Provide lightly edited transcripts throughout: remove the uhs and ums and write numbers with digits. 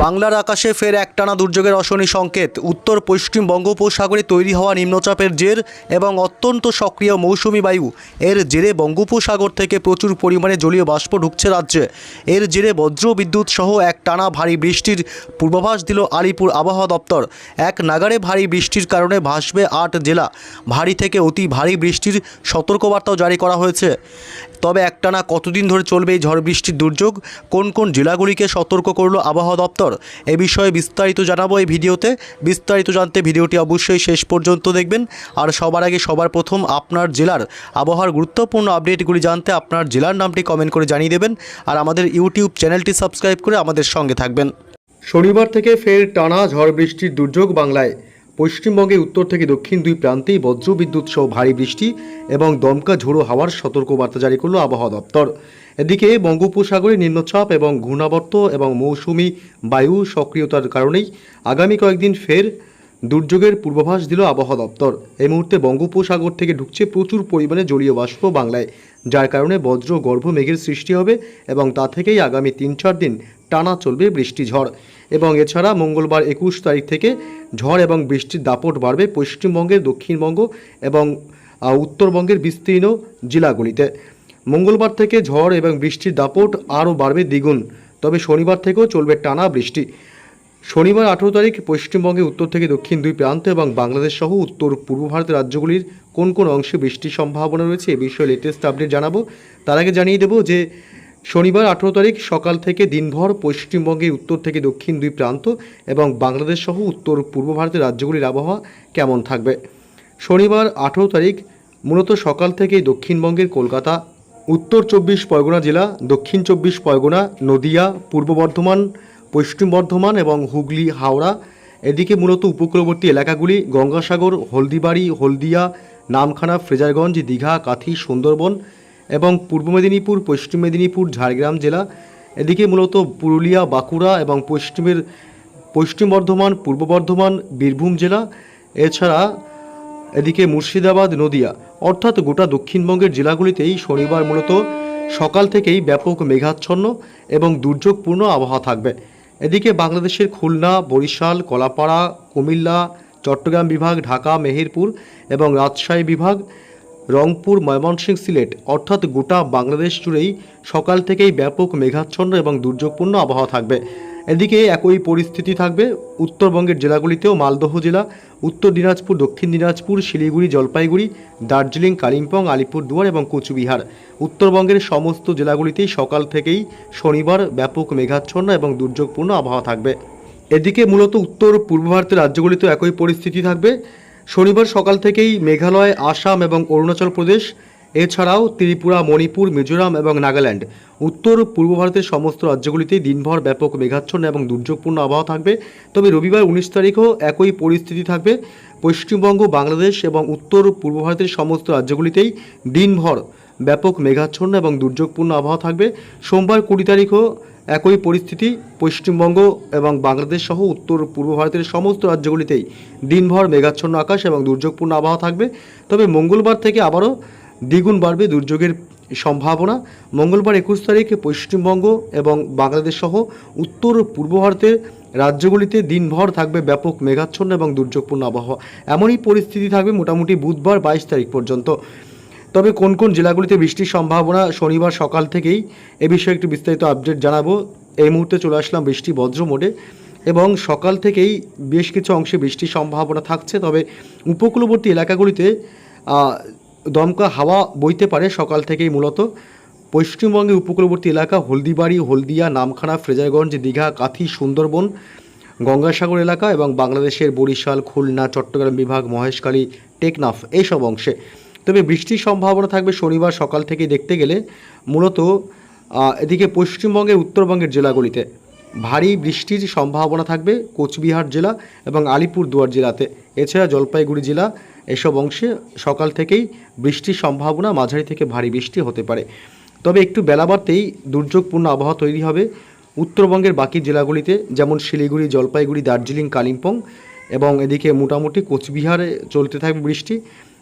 বাংলার আকাশে ফের একটানা দুর্যোগের অশনি সংকেত। উত্তর পশ্চিম বঙ্গোপসাগরে তৈরি হওয়া নিম্নচাপের জের এবং অত্যন্ত সক্রিয় মৌসুমি বায়ু এর জেরে বঙ্গোপসাগর থেকে প্রচুর পরিমাণে জলীয় বাষ্প ঢুকছে রাজ্যে। এর জেরে বজ্র বিদ্যুৎ সহ একটানা ভারী বৃষ্টির পূর্বাভাস দিল আলিপুর আবহাওয়া দপ্তর। এক নাগাড়ে ভারী বৃষ্টির কারণে ভাসবে 8 জেলা। ভারী থেকে অতি ভারী বৃষ্টির সতর্কবার্তাও জারি করা হয়েছে। তবে একটানা কতদিন ধরে চলবে এই ঝড় বৃষ্টির দুর্যোগ, কোন কোন জেলাগুলিকে সতর্ক করল আবহাওয়া দপ্তর, এ বিষয়ে বিস্তারিত জানাবো এই ভিডিওতে। বিস্তারিত জানতে ভিডিওটি অবশ্যই শেষ পর্যন্ত দেখবেন। আর সবার আগে সবার প্রথম আপনার জেলার আবহাওয়ার গুরুত্বপূর্ণ আপডেটগুলি জানতে আপনার জেলার নামটি কমেন্ট করে জানিয়ে দেবেন। আর আমাদের ইউটিউব চ্যানেলটি সাবস্ক্রাইব করে আমাদের সঙ্গে থাকবেন। শনিবার থেকে ফের টানা ঝড় বৃষ্টির দুর্যোগ বাংলায়। পশ্চিমবঙ্গে উত্তর থেকে দক্ষিণ দুই প্রান্তেই বজ্রবিদ্যুৎ সহ ভারী বৃষ্টি এবং দমকা ঝোড়ো হাওয়ার সতর্কবার্তা জারি করল আবহাওয়া দপ্তর। এদিকে বঙ্গোপসাগরে নিম্নচাপ এবং ঘূর্ণাবর্ত এবং মৌসুমি বায়ু সক্রিয়তার কারণেই আগামী কয়েকদিন ফের দুর্যোগের পূর্বাভাস দিল আবহাওয়া দপ্তর। এই মুহূর্তে বঙ্গোপসাগর থেকে ঢুকছে প্রচুর পরিমাণে জলীয় বাষ্প বাংলায়, যার কারণে বজ্র গর্ভ মেঘের সৃষ্টি হবে এবং তা থেকেই আগামী 3-4 দিন টানা চলবে বৃষ্টি ঝড়। এবং এছাড়া মঙ্গলবার 21 তারিখ থেকে ঝড় এবং বৃষ্টির দাপট বাড়বে পশ্চিমবঙ্গের, দক্ষিণবঙ্গ এবং উত্তরবঙ্গের বিস্তীর্ণ জেলাগুলিতে। মঙ্গলবার থেকে ঝড় এবং বৃষ্টির দাপট আরও বাড়বে দ্বিগুণ। তবে শনিবার থেকেও চলবে টানা বৃষ্টি। শনিবার 18 তারিখ পশ্চিমবঙ্গে উত্তর থেকে দক্ষিণ দুই প্রান্ত এবং বাংলাদেশ সহ উত্তর পূর্ব ভারতের রাজ্যগুলির কোন কোন অংশে বৃষ্টির সম্ভাবনা রয়েছে এ বিষয়ে লেটেস্ট আপডেট জানাবো। তার আগে জানিয়ে দেবো যে শনিবার 18 তারিখ সকাল থেকে দিনভর পশ্চিমবঙ্গের উত্তর থেকে দক্ষিণ দুই প্রান্ত এবং বাংলাদেশ সহ উত্তর পূর্ব ভারতের রাজ্যগুলির আবহাওয়া কেমন থাকবে। শনিবার 18 তারিখ মূলত সকাল থেকেই দক্ষিণবঙ্গের কলকাতা, উত্তর 24 পরগনা জেলা, দক্ষিণ 24 পরগনা, নদিয়া, পূর্ব বর্ধমান, পশ্চিম বর্ধমান এবং হুগলি, হাওড়া, এদিকে মূলত উপকূলবর্তী এলাকাগুলি গঙ্গাসাগর, হলদিবাড়ি, হলদিয়া, নামখানা, ফ্রেজারগঞ্জ, দীঘা, কাথি, সুন্দরবন এবং পূর্ব মেদিনীপুর, পশ্চিম মেদিনীপুর, ঝাড়গ্রাম জেলা, এদিকে মূলত পুরুলিয়া, বাঁকুড়া এবং পশ্চিম বর্ধমান, পূর্ব বর্ধমান, বীরভূম জেলা, এছাড়া এদিকে মুর্শিদাবাদ, নদিয়া, অর্থাৎ গোটা দক্ষিণবঙ্গের জেলাগুলিতেই শনিবার মূলত সকাল থেকেই ব্যাপক মেঘাচ্ছন্ন এবং দুর্যোগপূর্ণ আবহাওয়া থাকবে। এদিকে বাংলাদেশের খুলনা, বরিশাল, কলাপাড়া, কুমিল্লা, চট্টগ্রাম বিভাগ, ঢাকা, মেহেরপুর এবং রাজশাহী বিভাগ, রংপুর, ময়মনসিংহ, সিলেট, অর্থাৎ গোটা বাংলাদেশ জুড়েই সকাল থেকেই ব্যাপক মেঘাচ্ছন্ন এবং দুর্যোগপূর্ণ আবহাওয়া থাকবে। এদিকে একই পরিস্থিতি থাকবে উত্তরবঙ্গের জেলাগুলিতেও। মালদহ জেলা, উত্তর দিনাজপুর, দক্ষিণ দিনাজপুর, শিলিগুড়ি, জলপাইগুড়ি, দার্জিলিং, কালিম্পং, আলিপুরদুয়ার এবং কোচবিহার, উত্তরবঙ্গের সমস্ত জেলাগুলিতেই সকাল থেকেই শনিবার ব্যাপক মেঘাচ্ছন্ন এবং দুর্যোগপূর্ণ আবহাওয়া থাকবে। এদিকে মূলত উত্তর পূর্ব ভারতের রাজ্যগুলিতেও একই পরিস্থিতি থাকবে। শনিবার সকাল থেকেই মেঘালয়, আসাম এবং অরুণাচল প্রদেশ, এছাড়াও ত্রিপুরা, মণিপুর, মিজোরাম এবং নাগাল্যান্ড, উত্তর পূর্ব ভারতের সমস্ত রাজ্যগুলিতেই দিনভর ব্যাপক মেঘাচ্ছন্ন এবং দুর্যোগপূর্ণ আবহাওয়া থাকবে। তবে রবিবার 19 তারিখও একই পরিস্থিতি থাকবে। পশ্চিমবঙ্গ, বাংলাদেশ এবং উত্তর পূর্ব ভারতের সমস্ত রাজ্যগুলিতেই দিনভর ব্যাপক মেঘাচ্ছন্ন এবং দুর্যোগপূর্ণ আবহাওয়া থাকবে। সোমবার 20 তারিখও একই পরিস্থিতি। পশ্চিমবঙ্গ এবং বাংলাদেশ সহ উত্তর পূর্ব ভারতের সমস্ত রাজ্যগুলিতেই দিনভর মেঘাচ্ছন্ন আকাশ এবং দুর্যোগপূর্ণ আবহাওয়া থাকবে। তবে মঙ্গলবার থেকে আবারও দ্বিগুণ বাড়বে দুর্যোগের সম্ভাবনা। মঙ্গলবার 21 তারিখ পশ্চিমবঙ্গ এবং বাংলাদেশ সহ উত্তর পূর্ব ভারতের রাজ্যগুলিতে দিনভর থাকবে ব্যাপক মেঘাচ্ছন্ন এবং দুর্যোগপূর্ণ আবহাওয়া। এমনই পরিস্থিতি থাকবে মোটামুটি বুধবার 22 তারিখ পর্যন্ত। তবে কোন কোন জেলাগুলিতে বৃষ্টির সম্ভাবনা শনিবার সকাল থেকেই এ বিষয়ে একটু বিস্তারিত আপডেট জানাবো। এই মুহূর্তে চলে আসলাম বৃষ্টি বজ্র মোডে এবং সকাল থেকেই বেশ কিছু অংশে বৃষ্টির সম্ভাবনা থাকছে। তবে উপকূলবর্তী এলাকাগুলিতে দমকা হাওয়া বইতে পারে সকাল থেকেই। মূলত পশ্চিমবঙ্গের উপকূলবর্তী এলাকা হলদিবাড়ি, হলদিয়া, নামখানা, ফ্রেজারগঞ্জ, দীঘা, কাথি, সুন্দরবন, গঙ্গাসাগর এলাকা এবং বাংলাদেশের বরিশাল, খুলনা, চট্টগ্রাম বিভাগ, মহেশখালী, টেকনাফ এইসব অংশে। তবে বৃষ্টির সম্ভাবনা থাকবে শনিবার সকাল থেকেই দেখতে গেলে মূলত এদিকে পশ্চিমবঙ্গের, উত্তরবঙ্গের জেলাগুলিতে ভারী বৃষ্টির সম্ভাবনা থাকবে কোচবিহার জেলা এবং আলিপুরদুয়ার জেলাতে। এছাড়া জলপাইগুড়ি জেলা এসব অংশে সকাল থেকেই বৃষ্টির সম্ভাবনা মাঝারি থেকে ভারী বৃষ্টি হতে পারে। তবে একটু বেলা বাড়তেই দুর্যোগপূর্ণ আবহাওয়া তৈরি হবে উত্তরবঙ্গের বাকি জেলাগুলিতে, যেমন শিলিগুড়ি, জলপাইগুড়ি, দার্জিলিং, কালিম্পং এবং এদিকে মোটামুটি কোচবিহারে চলতে থাকবে বৃষ্টি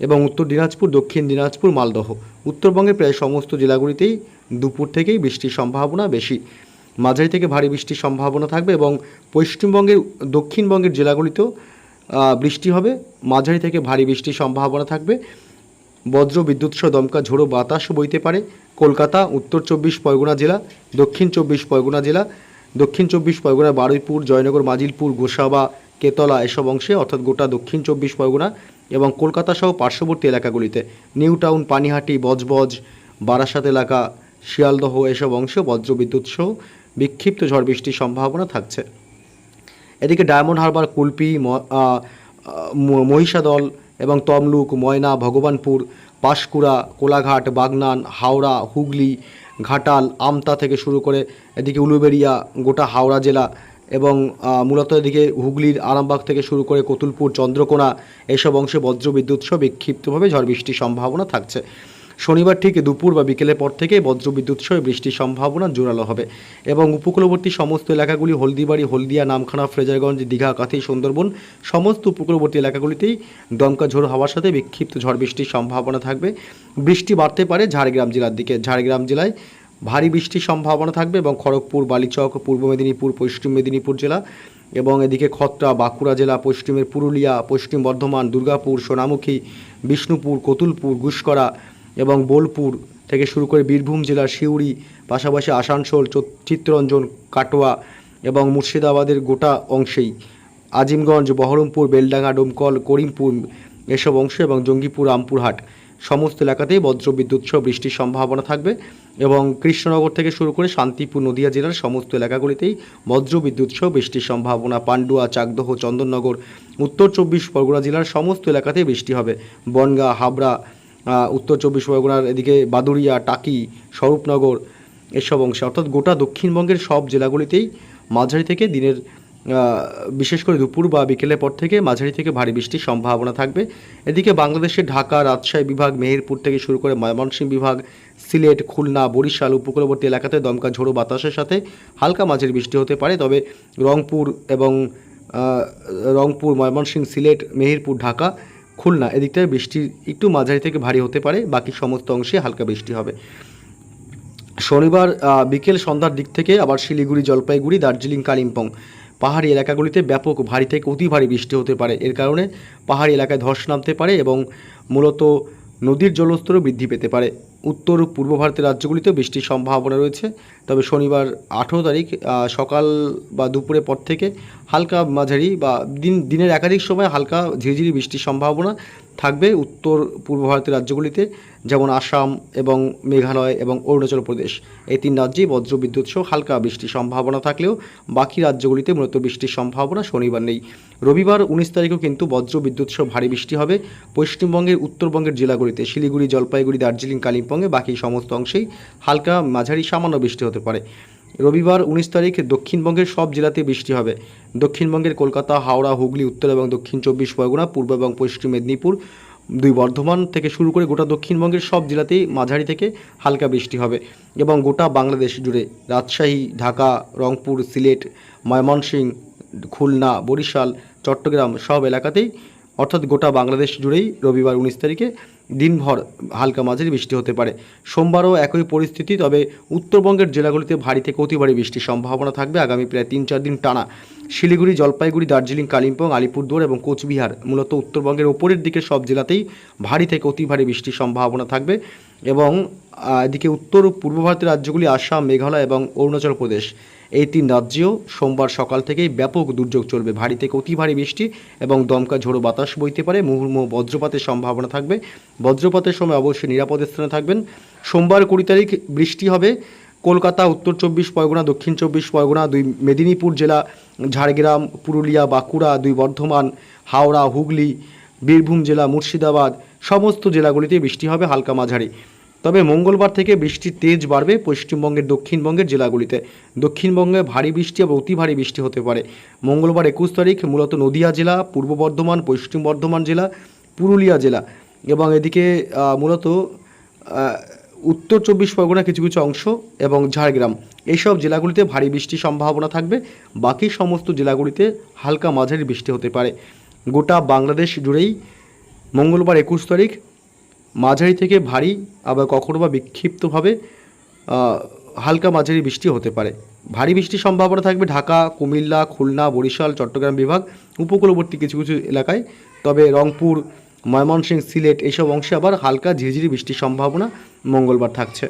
এবং উত্তর দিনাজপুর, দক্ষিণ দিনাজপুর, মালদহ, উত্তরবঙ্গের প্রায় সমস্ত জেলাগুলিতেই দুপুর থেকেই বৃষ্টির সম্ভাবনা বেশি। মাঝারি থেকে ভারী বৃষ্টির সম্ভাবনা থাকবে এবং পশ্চিমবঙ্গের দক্ষিণবঙ্গের জেলাগুলিতেও বৃষ্টি হবে, মাঝারি থেকে ভারী বৃষ্টির সম্ভাবনা থাকবে। বজ্র বিদ্যুৎ সহ দমকা ঝোড়ো বাতাস বইতে পারে। কলকাতা, উত্তর 24 পরগনা জেলা, দক্ষিণ 24 পরগনা জেলা, দক্ষিণ 24 পরগনার বারুইপুর, জয়নগর, মাজিলপুর, গোসাবা, কেতলা এসব অংশে অর্থাৎ গোটা দক্ষিণ 24 পরগনা এবং কলকাতা সহ পার্শ্ববর্তী এলাকাগুলিতে, নিউ টাউন, পানিহাটি, বজবজ, বারাসাত এলাকা, শিয়ালদহ এসব অংশে বজ্র বিদ্যুৎ সহ বিক্ষিপ্ত ঝড় বৃষ্টির সম্ভাবনা থাকছে। এদিকে ডায়মন্ড হারবার, কুলপি, মহিষাদল এবং তমলুক, ময়না, ভগবানপুর, পাঁশকুড়া, কোলাঘাট, বাগনান, হাওড়া, হুগলি, ঘাটাল, আমতা থেকে শুরু করে এদিকে উলুবেড়িয়া, গোটা হাওড়া জেলা এবং মূলত এদিকে হুগলির আরামবাগ থেকে শুরু করে কতুলপুর, চন্দ্রকোনা এসব অংশে বজ্রবিদ্যুৎ সহ বিক্ষিপ্তভাবে ঝড় বৃষ্টির সম্ভাবনা থাকছে। শনিবার ঠিক দুপুর বা বিকেলের পর থেকে বজ্রবিদ্যুৎ সহ বৃষ্টির সম্ভাবনা জোরালো হবে এবং উপকূলবর্তী সমস্ত এলাকাগুলি, হলদিবাড়ি, হলদিয়া, নামখানা, ফ্রেজারগঞ্জ, দীঘা, কাথি, সুন্দরবন সমস্ত উপকূলবর্তী এলাকাগুলিতেই দমকা ঝোড়ো হওয়ার সাথে বিক্ষিপ্ত ঝড় বৃষ্টির সম্ভাবনা থাকবে। বৃষ্টি বাড়তে পারে ঝাড়গ্রাম জেলার দিকে। ঝাড়গ্রাম জেলায় ভারী বৃষ্টির সম্ভাবনা থাকবে এবং খড়গপুর, বালিচক, পূর্ব মেদিনীপুর, পশ্চিম মেদিনীপুর জেলা এবং এদিকে খত্রা, বাঁকুড়া জেলা, পশ্চিমের পুরুলিয়া, পশ্চিম বর্ধমান, দুর্গাপুর, সোনামুখী, বিষ্ণুপুর, কতুলপুর, গুসকরা এবং বোলপুর থেকে শুরু করে বীরভূম জেলার সিউড়ি, পাশাপাশি আসানসোল, চিত্তরঞ্জন, কাটোয়া এবং মুর্শিদাবাদের গোটা অংশেই, আজিমগঞ্জ, বহরমপুর, বেলডাঙ্গা, ডোমকল, করিমপুর এসব অংশ এবং জঙ্গিপুর, রামপুরহাট সমস্ত এলাকাতেই বজ্রবিদ্যুৎ সহ বৃষ্টির সম্ভাবনা থাকবে এবং কৃষ্ণনগর থেকে শুরু করে শান্তিপুর, নদিয়া জেলার সমস্ত এলাকাগুলিতেই বজ্রবিদ্যুৎ সহ বৃষ্টির সম্ভাবনা। পান্ডুয়া, চাকদহ, চন্দননগর, উত্তর 24 পরগনা জেলার সমস্ত এলাকাতেই বৃষ্টি হবে। বনগাঁ, হাবড়া, উত্তর 24 পরগনার এদিকে বাদুড়িয়া, টাকি, স্বরূপনগর এসব অংশে অর্থাৎ গোটা দক্ষিণবঙ্গের সব জেলাগুলিতেই মাঝারি থেকে দিনের বিশেষ করে দুপুর বা বিকেলের পর থেকে মাঝারি থেকে ভারী বৃষ্টির সম্ভাবনা থাকবে। এদিকে বাংলাদেশের ঢাকা, রাজশাহী বিভাগ, মেহেরপুর থেকে শুরু করে ময়মনসিংহ বিভাগ, সিলেট, খুলনা, বরিশাল উপকূলবর্তী এলাকাতে দমকা ঝোড়ো বাতাসের সাথে হালকা মাঝারি বৃষ্টি হতে পারে। তবে রংপুর, ময়মনসিংহ, সিলেট, মেহেরপুর, ঢাকা, খুলনা এদিকটায় বৃষ্টি একটু মাঝারি থেকে ভারী হতে পারে, বাকি সমস্ত অংশে হালকা বৃষ্টি হবে। শনিবার বিকেল সন্ধ্যার দিক থেকে আবার শিলিগুড়ি, জলপাইগুড়ি, দার্জিলিং, কালিম্পং পাহাড়ি এলাকাগুলিতে ব্যাপক ভারী থেকে অতি ভারী বৃষ্টি হতে পারে। এর কারণে পাহাড়ি এলাকায় ধস নামতে পারে এবং মূলত নদীর জলস্তরও বৃদ্ধি পেতে পারে। উত্তর পূর্ব ভারতের রাজ্যগুলিতেও বৃষ্টির সম্ভাবনা রয়েছে। তবে শনিবার 18 তারিখ সকাল বা দুপুরের পর থেকে হালকা মাঝারি বা দিনের একাধিক সময় হালকা ঝিরিঝিরি বৃষ্টির সম্ভাবনা থাকবে উত্তর পূর্ব ভারতের রাজ্যগুলিতে, যেমন আসাম এবং মেঘালয় এবং অরুণাচল প্রদেশ। এই 3 রাজ্যেই বজ্রবিদ্যুৎ সহ হালকা বৃষ্টির সম্ভাবনা থাকলেও বাকি রাজ্যগুলিতে মূলত বৃষ্টির সম্ভাবনা শনিবার নেই। রবিবার 19 তারিখেও কিন্তু বজ্রবিদ্যুৎ সহ ভারী বৃষ্টি হবে পশ্চিমবঙ্গের উত্তরবঙ্গের জেলাগুলিতে, শিলিগুড়ি, জলপাইগুড়ি, দার্জিলিং, কালিম্পংয়ে বাকি সমস্ত অংশেই হালকা মাঝারি সামান্য বৃষ্টি হতে পারে। রবিবার 19 তারিখ দক্ষিণবঙ্গের সব জেলাতে বৃষ্টি হবে। দক্ষিণবঙ্গের কলকাতা, হাওড়া, হুগলি, উত্তর এবং দক্ষিণ 24 পরগনা, পূর্ব এবং পশ্চিম মেদিনীপুর, 2 বর্ধমান থেকে শুরু করে গোটা দক্ষিণবঙ্গের সব জেলাতেই মাঝারি থেকে হালকা বৃষ্টি হবে এবং গোটা বাংলাদেশ জুড়ে রাজশাহী, ঢাকা, রংপুর, সিলেট, ময়মনসিংহ, খুলনা, বরিশাল, চট্টগ্রাম সব এলাকাতেই অর্থাৎ গোটা বাংলাদেশ জুড়েই রবিবার 19 তারিখে দিনভর হালকা মাঝারি বৃষ্টি হতে পারে। সোমবারও একই পরিস্থিতি, তবে উত্তরবঙ্গের জেলাগুলিতে ভারী থেকে অতি ভারী বৃষ্টির সম্ভাবনা থাকবে আগামী প্রায় 3-4 দিন টানা। শিলিগুড়ি, জলপাইগুড়ি, দার্জিলিং, কালিম্পং, আলিপুরদুয়ার এবং কোচবিহার মূলত উত্তরবঙ্গের ওপরের দিকের সব জেলাতেই ভারী থেকে অতি ভারী বৃষ্টির সম্ভাবনা থাকবে এবং এদিকে উত্তর পূর্ব ভারতের রাজ্যগুলি আসাম, মেঘালয় এবং অরুণাচল প্রদেশ এই 3 রাজ্যেও সোমবার সকাল থেকেই ব্যাপক দুর্যোগ চলবে। ভারী থেকে অতি ভারী বৃষ্টি এবং দমকা ঝোড়ো বাতাস বইতে পারে, মুহুর্মুহু বজ্রপাতের সম্ভাবনা থাকবে। বজ্রপাতের সময় অবশ্যই নিরাপদ স্থানে থাকবেন। সোমবার 20 তারিখ বৃষ্টি হবে কলকাতা, উত্তর 24 পরগনা, দক্ষিণ 24 পরগনা, 2 মেদিনীপুর জেলা, ঝাড়গ্রাম, পুরুলিয়া, বাঁকুড়া, 2 বর্ধমান, হাওড়া, হুগলি, বীরভূম জেলা, মুর্শিদাবাদ সমস্ত জেলাগুলিতে বৃষ্টি হবে হালকা মাঝারি। তবে মঙ্গলবার থেকে বৃষ্টির তেজ বাড়বে পশ্চিমবঙ্গের দক্ষিণবঙ্গের জেলাগুলিতে। দক্ষিণবঙ্গে ভারী বৃষ্টি এবং অতি ভারী বৃষ্টি হতে পারে। মঙ্গলবার 21 তারিখ মূলত নদিয়া জেলা, পূর্ব বর্ধমান, পশ্চিম বর্ধমান জেলা, পুরুলিয়া জেলা এবং এদিকে মূলত উত্তর 24 পরগনা কিছু কিছু অংশ এবং ঝাড়গ্রাম এইসব জেলাগুলিতে ভারী বৃষ্টির সম্ভাবনা থাকবে। বাকি সমস্ত জেলাগুলিতে হালকা মাঝারি বৃষ্টি হতে পারে। গোটা বাংলাদেশ জুড়েই মঙ্গলবার 21 তারিখ মাঝারি থেকে ভারী, আবার কখনো বা বিক্ষিপ্তভাবে হালকা মাঝারি বৃষ্টি হতে পারে। ভারী বৃষ্টির সম্ভাবনা থাকবে ঢাকা, কুমিল্লা, খুলনা, বরিশাল, চট্টগ্রাম বিভাগ, উপকূলবর্তী কিছু কিছু এলাকায়। তবে রংপুর, ময়মনসিংহ, সিলেট এইসব অংশে আবার হালকা ঝিরিঝিরি বৃষ্টির সম্ভাবনা মঙ্গলবার থাকছে।